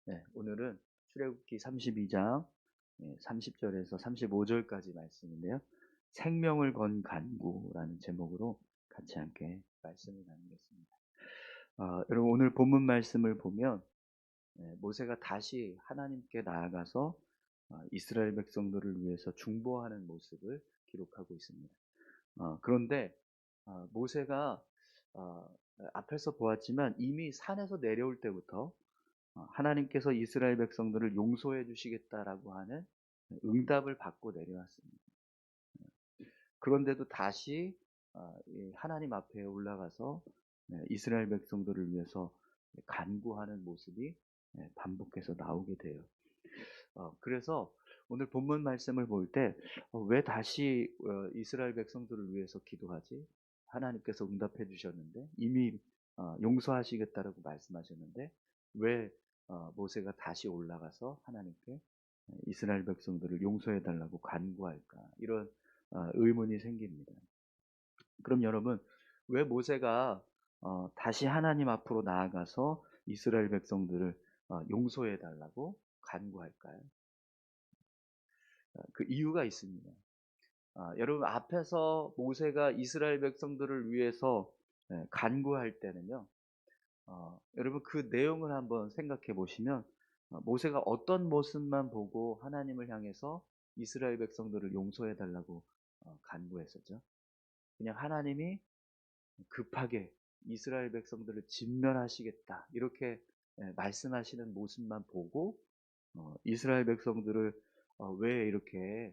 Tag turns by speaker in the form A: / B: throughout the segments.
A: 네, 오늘은 출애굽기 32장 30절에서 35절까지 말씀인데요. 생명을 건 간구라는 제목으로 같이 함께 말씀을 나누겠습니다. 여러분 오늘 본문 말씀을 보면 모세가 다시 하나님께 나아가서 이스라엘 백성들을 위해서 중보하는 모습을 기록하고 있습니다. 그런데 모세가 어, 앞에서 보았지만 이미 산에서 내려올 때부터 하나님께서 이스라엘 백성들을 용서해 주시겠다라고 하는 응답을 받고 내려왔습니다. 그런데도 다시 하나님 앞에 올라가서 이스라엘 백성들을 위해서 간구하는 모습이 반복해서 나오게 돼요. 그래서 오늘 본문 말씀을 볼 때 왜 다시 이스라엘 백성들을 위해서 기도하지? 하나님께서 응답해 주셨는데 이미 용서하시겠다라고 말씀하셨는데 왜 모세가 다시 올라가서 하나님께 이스라엘 백성들을 용서해 달라고 간구할까? 이런 의문이 생깁니다. 그럼 여러분 왜 모세가 다시 하나님 앞으로 나아가서 이스라엘 백성들을 용서해 달라고 간구할까요? 그 이유가 있습니다. 여러분 앞에서 모세가 이스라엘 백성들을 위해서 간구할 때는요. 여러분 그 내용을 한번 생각해 보시면 모세가 어떤 모습만 보고 하나님을 향해서 이스라엘 백성들을 용서해 달라고 간구했었죠. 그냥 하나님이 급하게 이스라엘 백성들을 진멸하시겠다 이렇게 말씀하시는 모습만 보고 이스라엘 백성들을 왜 이렇게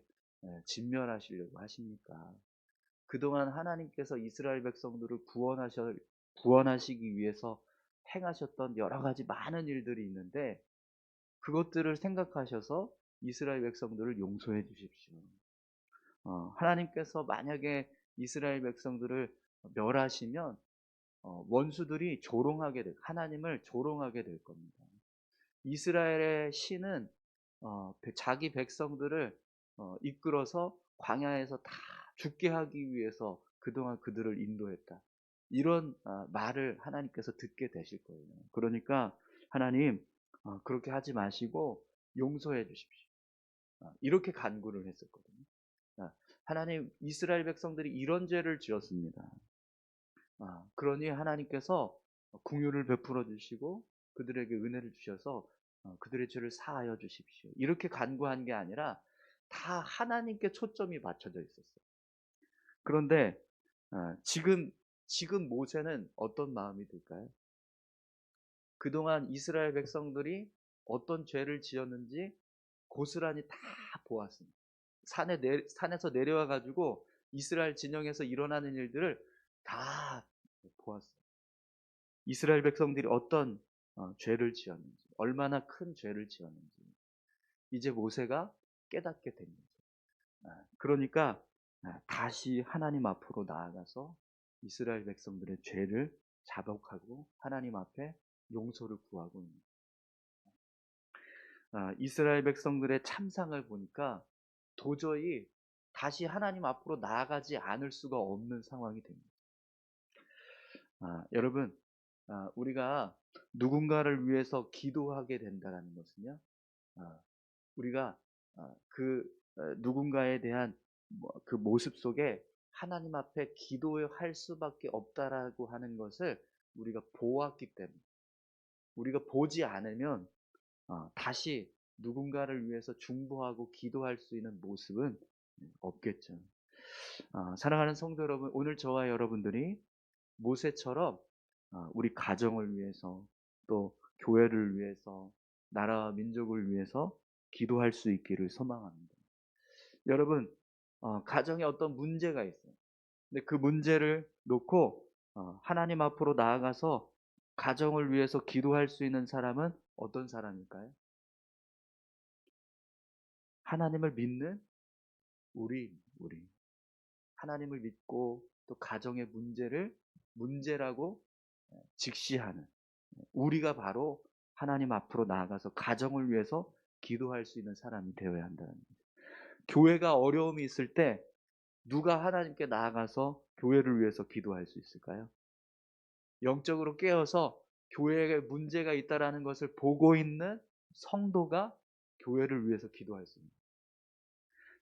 A: 진멸하시려고 하십니까? 그동안 하나님께서 이스라엘 백성들을 구원하시기 위해서 행하셨던 여러 가지 많은 일들이 있는데 그것들을 생각하셔서 이스라엘 백성들을 용서해 주십시오. 하나님께서 만약에 이스라엘 백성들을 멸하시면 원수들이 하나님을 조롱하게 될 겁니다. 이스라엘의 신은 자기 백성들을 이끌어서 광야에서 다 죽게 하기 위해서 그동안 그들을 인도했다. 이런 말을 하나님께서 듣게 되실 거예요. 그러니까 하나님 그렇게 하지 마시고 용서해 주십시오. 이렇게 간구를 했었거든요. 하나님 이스라엘 백성들이 이런 죄를 지었습니다. 그러니 하나님께서 긍휼을 베풀어 주시고 그들에게 은혜를 주셔서 그들의 죄를 사하여 주십시오. 이렇게 간구한 게 아니라 다 하나님께 초점이 맞춰져 있었어요. 그런데 지금 모세는 어떤 마음이 들까요? 그동안 이스라엘 백성들이 어떤 죄를 지었는지 고스란히 다 보았습니다. 산에서 내려와 가지고 이스라엘 진영에서 일어나는 일들을 다 보았어요. 이스라엘 백성들이 어떤 죄를 지었는지, 얼마나 큰 죄를 지었는지 이제 모세가 깨닫게 된 거죠. 그러니까 다시 하나님 앞으로 나아가서 이스라엘 백성들의 죄를 자복하고 하나님 앞에 용서를 구하고 있는 이스라엘 백성들의 참상을 보니까 도저히 다시 하나님 앞으로 나아가지 않을 수가 없는 상황이 됩니다. 여러분 우리가 누군가를 위해서 기도하게 된다는 것은요. 우리가 그 누군가에 대한 그 모습 속에 하나님 앞에 기도할 수밖에 없다라고 하는 것을 우리가 보았기 때문에 우리가 보지 않으면 다시 누군가를 위해서 중보하고 기도할 수 있는 모습은 없겠죠. 사랑하는 성도 여러분, 오늘 저와 여러분들이 모세처럼 우리 가정을 위해서 또 교회를 위해서 나라와 민족을 위해서 기도할 수 있기를 소망합니다. 여러분 가정에 어떤 문제가 있어요. 근데 그 문제를 놓고 하나님 앞으로 나아가서 가정을 위해서 기도할 수 있는 사람은 어떤 사람일까요? 하나님을 믿는 우리 하나님을 믿고 또 가정의 문제를 문제라고 직시하는 우리가 바로 하나님 앞으로 나아가서 가정을 위해서 기도할 수 있는 사람이 되어야 한다는 거죠. 교회가 어려움이 있을 때 누가 하나님께 나아가서 교회를 위해서 기도할 수 있을까요? 영적으로 깨어서 교회에 문제가 있다라는 것을 보고 있는 성도가 교회를 위해서 기도할 수 있는 거예요.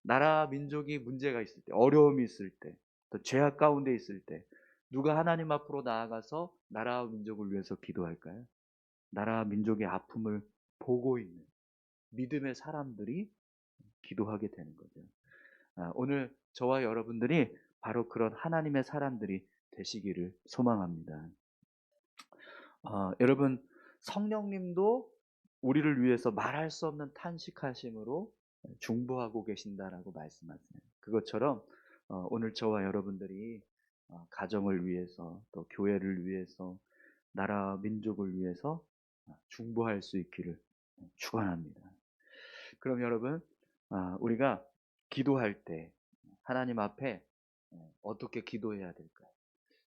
A: 나라 민족이 문제가 있을 때, 어려움이 있을 때, 또 죄악 가운데 있을 때 누가 하나님 앞으로 나아가서 나라와 민족을 위해서 기도할까요? 나라와 민족의 아픔을 보고 있는 믿음의 사람들이 기도하게 되는 거죠. 오늘 저와 여러분들이 바로 그런 하나님의 사람들이 되시기를 소망합니다. 여러분, 성령님도 우리를 위해서 말할 수 없는 탄식하심으로 중보하고 계신다라고 말씀하세요. 그것처럼 오늘 저와 여러분들이 가정을 위해서 또 교회를 위해서 나라 민족을 위해서 중보할 수 있기를 축원합니다. 그럼 여러분, 우리가 기도할 때 하나님 앞에 어떻게 기도해야 될까요?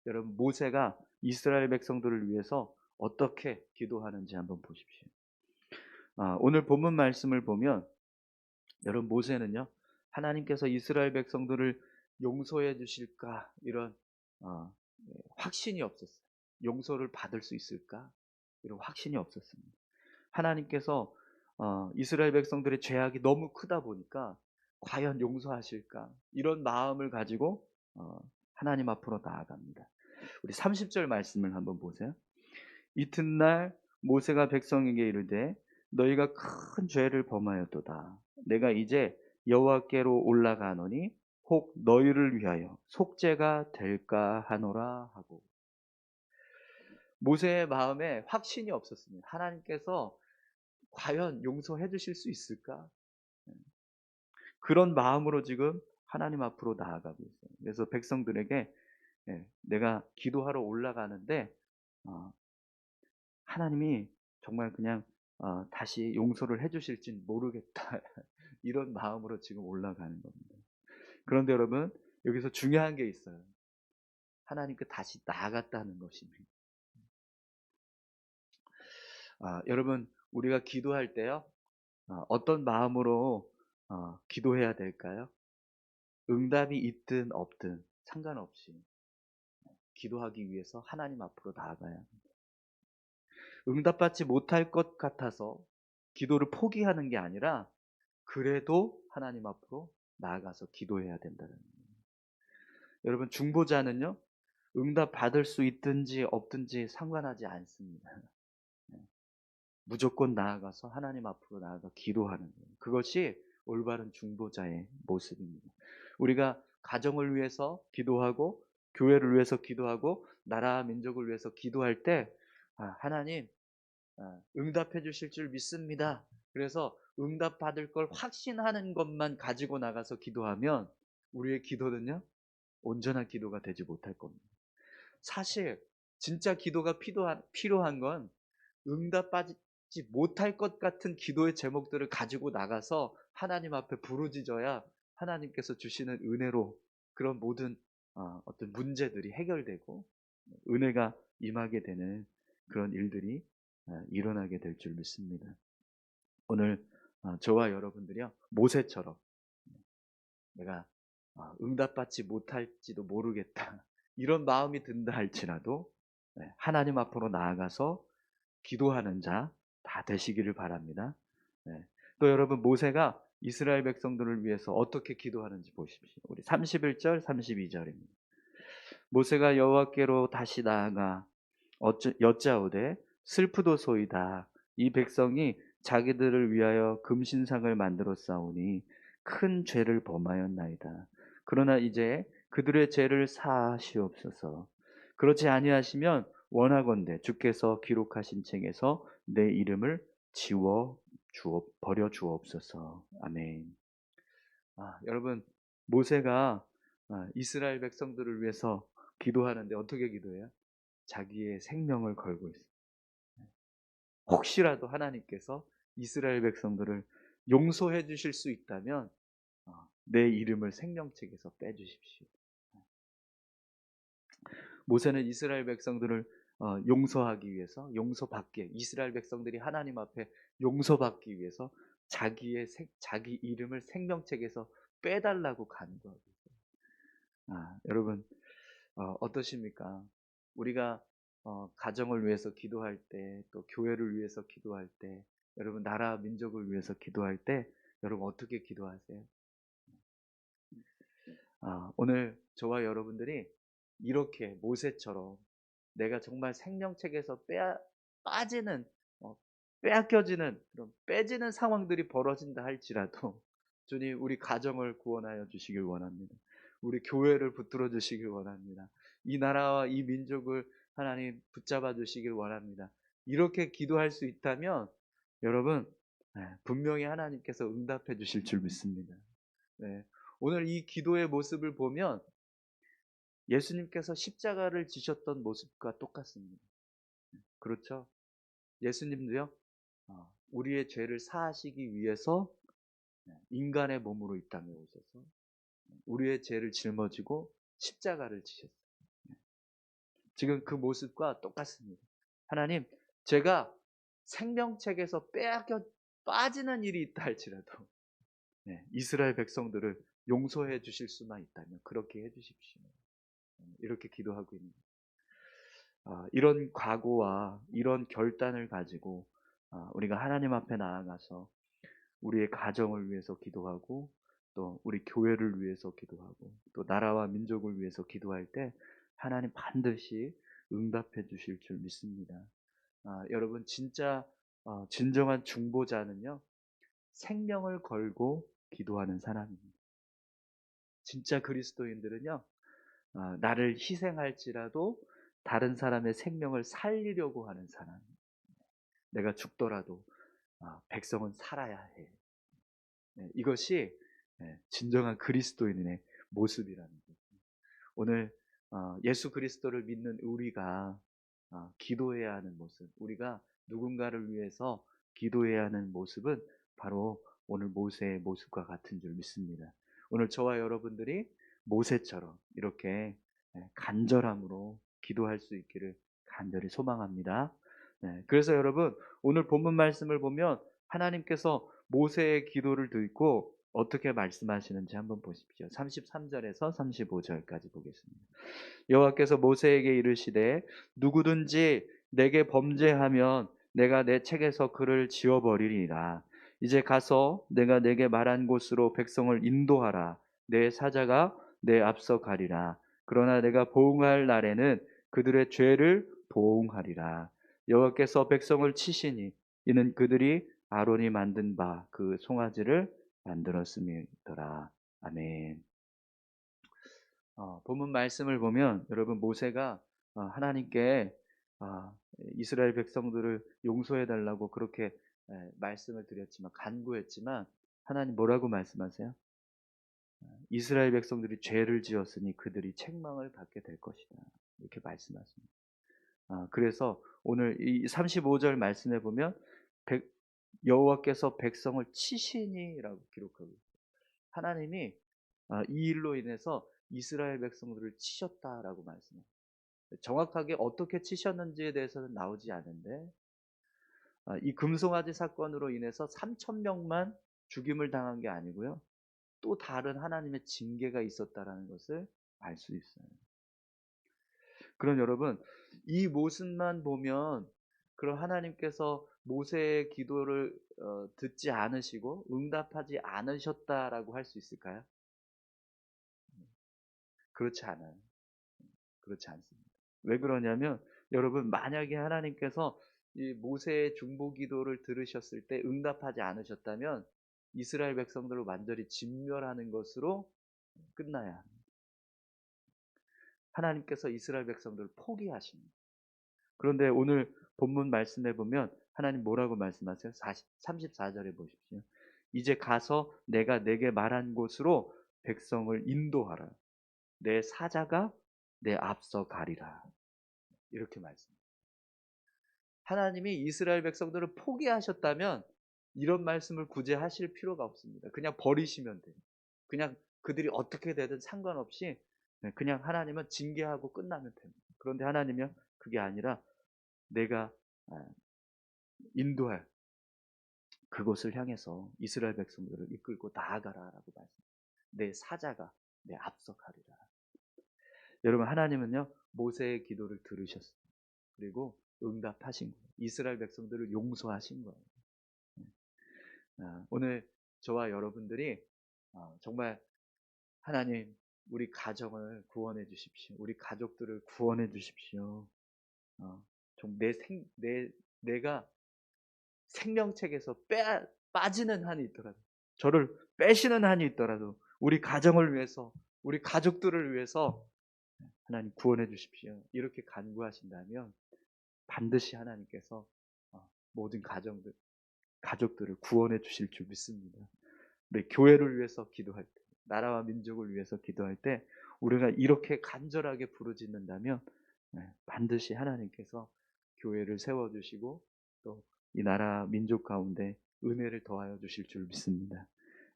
A: 여러분, 모세가 이스라엘 백성들을 위해서 어떻게 기도하는지 한번 보십시오. 오늘 본문 말씀을 보면 여러분, 모세는요, 하나님께서 이스라엘 백성들을 용서해 주실까 이런 확신이 없었어요. 용서를 받을 수 있을까 이런 확신이 없었습니다. 하나님께서 이스라엘 백성들의 죄악이 너무 크다 보니까 과연 용서하실까 이런 마음을 가지고 하나님 앞으로 나아갑니다. 우리 30절 말씀을 한번 보세요. 이튿날 모세가 백성에게 이르되 너희가 큰 죄를 범하였도다. 내가 이제 여호와께로 올라가노니 혹 너희를 위하여 속죄가 될까 하노라 하고. 모세의 마음에 확신이 없었습니다. 하나님께서 과연 용서해 주실 수 있을까? 그런 마음으로 지금 하나님 앞으로 나아가고 있어요. 그래서 백성들에게 내가 기도하러 올라가는데 하나님이 정말 그냥 다시 용서를 해 주실진 모르겠다. 이런 마음으로 지금 올라가는 겁니다. 그런데 여러분, 여기서 중요한 게 있어요. 하나님께 다시 나아갔다는 것입니다. 여러분, 우리가 기도할 때요, 어떤 마음으로 기도해야 될까요? 응답이 있든 없든 상관없이 기도하기 위해서 하나님 앞으로 나아가야 합니다. 응답받지 못할 것 같아서 기도를 포기하는 게 아니라 그래도 하나님 앞으로 나아가서 기도해야 된다는 거예요. 여러분, 중보자는요, 응답 받을 수 있든지 없든지 상관하지 않습니다. 무조건 나아가서 하나님 앞으로 나아가 기도하는 거예요. 그것이 올바른 중보자의 모습입니다. 우리가 가정을 위해서 기도하고 교회를 위해서 기도하고 나라 민족을 위해서 기도할 때 하나님 응답해 주실 줄 믿습니다. 그래서 응답 받을 걸 확신하는 것만 가지고 나가서 기도하면 우리의 기도는요, 온전한 기도가 되지 못할 겁니다. 사실 진짜 기도가 필요한 건 응답받지 못할 것 같은 기도의 제목들을 가지고 나가서 하나님 앞에 부르짖어야 하나님께서 주시는 은혜로 그런 모든 어떤 문제들이 해결되고 은혜가 임하게 되는 그런 일들이 일어나게 될 줄 믿습니다. 오늘 저와 여러분들이요, 모세처럼 내가 응답받지 못할지도 모르겠다 이런 마음이 든다 할지라도 하나님 앞으로 나아가서 기도하는 자 다 되시기를 바랍니다. 또 여러분, 모세가 이스라엘 백성들을 위해서 어떻게 기도하는지 보십시오. 우리 31절 32절입니다. 모세가 여호와께로 다시 나아가 여짜오되 슬프도소이다. 이 백성이 자기들을 위하여 금신상을 만들어 싸우니 큰 죄를 범하였나이다. 그러나 이제 그들의 죄를 사하시옵소서. 그렇지 아니하시면 원하건대 주께서 기록하신 책에서 내 이름을 버려 주옵소서. 아멘. 여러분, 모세가 이스라엘 백성들을 위해서 기도하는데 어떻게 기도해요? 자기의 생명을 걸고 있어요. 혹시라도 하나님께서 이스라엘 백성들을 용서해 주실 수 있다면 내 이름을 생명책에서 빼주십시오. 모세는 이스라엘 백성들을 용서하기 위해서, 이스라엘 백성들이 하나님 앞에 용서받기 위해서 자기 이름을 생명책에서 빼달라고 간구하고 있어요. 여러분, 어떠십니까? 우리가 가정을 위해서 기도할 때, 또 교회를 위해서 기도할 때, 여러분 나라 민족을 위해서 기도할 때 여러분 어떻게 기도하세요? 오늘 저와 여러분들이 이렇게 모세처럼 내가 정말 생명책에서 빠지는 빼앗겨지는 그런 빼지는 상황들이 벌어진다 할지라도 주님 우리 가정을 구원하여 주시길 원합니다. 우리 교회를 붙들어 주시길 원합니다. 이 나라와 이 민족을 하나님 붙잡아 주시길 원합니다. 이렇게 기도할 수 있다면 여러분 분명히 하나님께서 응답해 주실 줄 믿습니다. 네. 오늘 이 기도의 모습을 보면 예수님께서 십자가를 지셨던 모습과 똑같습니다. 그렇죠? 예수님도요, 우리의 죄를 사하시기 위해서 인간의 몸으로 이 땅에 오셔서 우리의 죄를 짊어지고 십자가를 지셨어요. 지금 그 모습과 똑같습니다. 하나님, 제가 생명책에서 빼앗겨 빠지는 일이 있다 할지라도 이스라엘 백성들을 용서해 주실 수만 있다면 그렇게 해 주십시오. 이렇게 기도하고 있는 이런 각오와 이런 결단을 가지고 우리가 하나님 앞에 나아가서 우리의 가정을 위해서 기도하고 또 우리 교회를 위해서 기도하고 또 나라와 민족을 위해서 기도할 때 하나님 반드시 응답해 주실 줄 믿습니다. 여러분 진짜 진정한 중보자는요 생명을 걸고 기도하는 사람입니다. 진짜 그리스도인들은요 나를 희생할지라도 다른 사람의 생명을 살리려고 하는 사람. 내가 죽더라도 백성은 살아야 해. 이것이 진정한 그리스도인의 모습이라는 거죠. 오늘 예수 그리스도를 믿는 우리가 기도해야 하는 모습, 우리가 누군가를 위해서 기도해야 하는 모습은 바로 오늘 모세의 모습과 같은 줄 믿습니다. 오늘 저와 여러분들이 모세처럼 이렇게 간절함으로 기도할 수 있기를 간절히 소망합니다. 그래서 여러분 오늘 본문 말씀을 보면 하나님께서 모세의 기도를 듣고 어떻게 말씀하시는지 한번 보십시오. 33절에서 35절까지 보겠습니다. 여호와께서 모세에게 이르시되 누구든지 내게 범죄하면 내가 내 책에서 그를 지워버리리라. 이제 가서 내가 내게 말한 곳으로 백성을 인도하라. 내 사자가 내 앞서 가리라. 그러나 내가 보응할 날에는 그들의 죄를 보응하리라. 여호와께서 백성을 치시니 이는 그들이 아론이 만든 바 그 송아지를 만들었음이더라. 아멘. 본문 말씀을 보면 여러분 모세가 하나님께 이스라엘 백성들을 용서해 달라고 그렇게 말씀을 드렸지만 간구했지만 하나님 뭐라고 말씀하세요? 이스라엘 백성들이 죄를 지었으니 그들이 책망을 받게 될 것이다. 이렇게 말씀하십니다. 그래서 오늘 이 35절 말씀해 보면 여호와께서 백성을 치시니라고 기록하고 있어요. 하나님이 이 일로 인해서 이스라엘 백성들을 치셨다라고 말씀해요. 정확하게 어떻게 치셨는지에 대해서는 나오지 않은데 이 금송아지 사건으로 인해서 3천 명만 죽임을 당한 게 아니고요. 또 다른 하나님의 징계가 있었다라는 것을 알 수 있어요. 그럼 여러분 이 모습만 보면 그럼 하나님께서 모세의 기도를 듣지 않으시고 응답하지 않으셨다라고 할 수 있을까요? 그렇지 않아요. 그렇지 않습니다. 왜 그러냐면 여러분 만약에 하나님께서 이 모세의 중보 기도를 들으셨을 때 응답하지 않으셨다면 이스라엘 백성들을 완전히 진멸하는 것으로 끝나야 합니다. 하나님께서 이스라엘 백성들을 포기하십니다. 그런데 오늘 본문 말씀해 보면 하나님 뭐라고 말씀하세요? 34절에 보십시오. 이제 가서 내가 내게 말한 곳으로 백성을 인도하라. 내 사자가 내 앞서 가리라. 이렇게 말씀합니다. 하나님이 이스라엘 백성들을 포기하셨다면 이런 말씀을 굳이 하실 필요가 없습니다. 그냥 버리시면 돼요. 그냥 그들이 어떻게 되든 상관없이 그냥 하나님은 징계하고 끝나면 됩니다. 그런데 하나님은 그게 아니라 내가 인도할 그곳을 향해서 이스라엘 백성들을 이끌고 나아가라라고 말씀합니다. 내 사자가 내 앞서 가리라. 여러분 하나님은요 모세의 기도를 들으셨습니다. 그리고 응답하신 거예요. 이스라엘 백성들을 용서하신 거예요. 오늘 저와 여러분들이 정말 하나님, 우리 가정을 구원해 주십시오. 우리 가족들을 구원해 주십시오. 좀 내가 생명책에서 빠지는 한이 있더라도, 저를 빼시는 한이 있더라도, 우리 가정을 위해서, 우리 가족들을 위해서 하나님 구원해 주십시오. 이렇게 간구하신다면 반드시 하나님께서 모든 가족들을 구원해 주실 줄 믿습니다. 우리 교회를 위해서 기도할 때, 나라와 민족을 위해서 기도할 때 우리가 이렇게 간절하게 부르짖는다면 반드시 하나님께서 교회를 세워주시고 또 이 나라 민족 가운데 은혜를 더하여 주실 줄 믿습니다.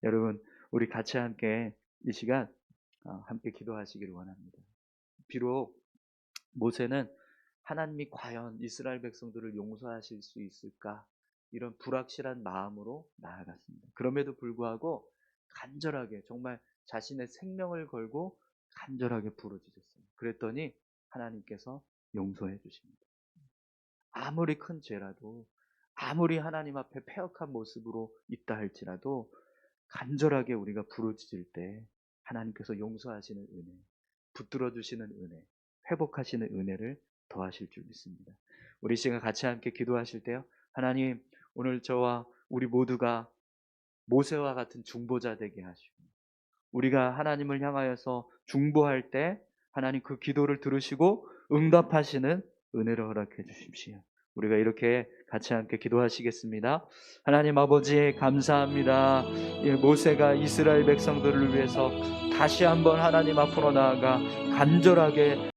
A: 여러분, 우리 같이 함께 이 시간 함께 기도하시기를 원합니다. 비록 모세는 하나님이 과연 이스라엘 백성들을 용서하실 수 있을까, 이런 불확실한 마음으로 나아갔습니다. 그럼에도 불구하고 간절하게, 정말 자신의 생명을 걸고 간절하게 부르짖었어요. 그랬더니 하나님께서 용서해 주십니다. 아무리 큰 죄라도, 아무리 하나님 앞에 패역한 모습으로 있다 할지라도 간절하게 우리가 부르짖을 때 하나님께서 용서하시는 은혜, 붙들어 주시는 은혜, 회복하시는 은혜를 더하실 줄 믿습니다. 우리 시간 같이 함께 기도하실 때요, 하나님, 오늘 저와 우리 모두가 모세와 같은 중보자 되게 하시고, 우리가 하나님을 향하여서 중보할 때 하나님 그 기도를 들으시고 응답하시는 은혜를 허락해 주십시오. 우리가 이렇게 같이 함께 기도하시겠습니다. 하나님 아버지, 감사합니다. 모세가 이스라엘 백성들을 위해서 다시 한번 하나님 앞으로 나아가 간절하게